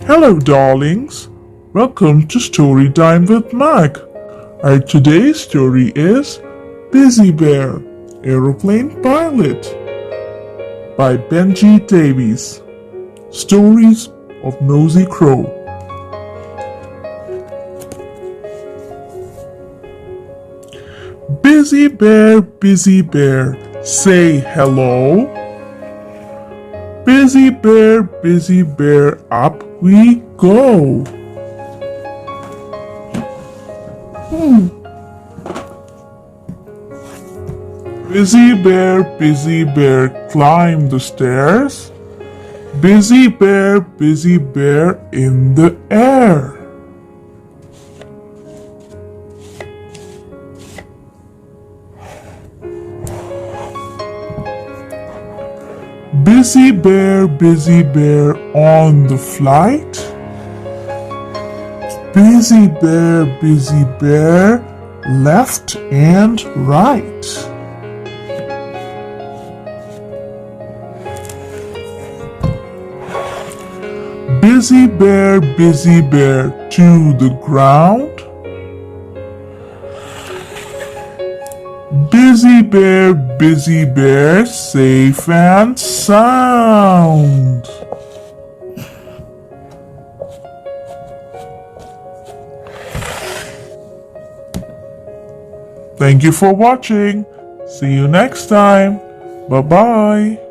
Hello, darlings. Welcome to Story Time with Mac. Our today's story is Bizzy Bear, Aeroplane Pilot by Benji Davies. Stories of Nosy Crow. Bizzy Bear, say hello. Bizzy Bear, up we go. Bizzy Bear, climb the stairs. Bizzy Bear in the air. Bizzy Bear on the flight. Bizzy Bear, left and right. Bizzy Bear to the ground. Bizzy Bear, safe and sound. Thank you for watching. See you next time. Bye-bye.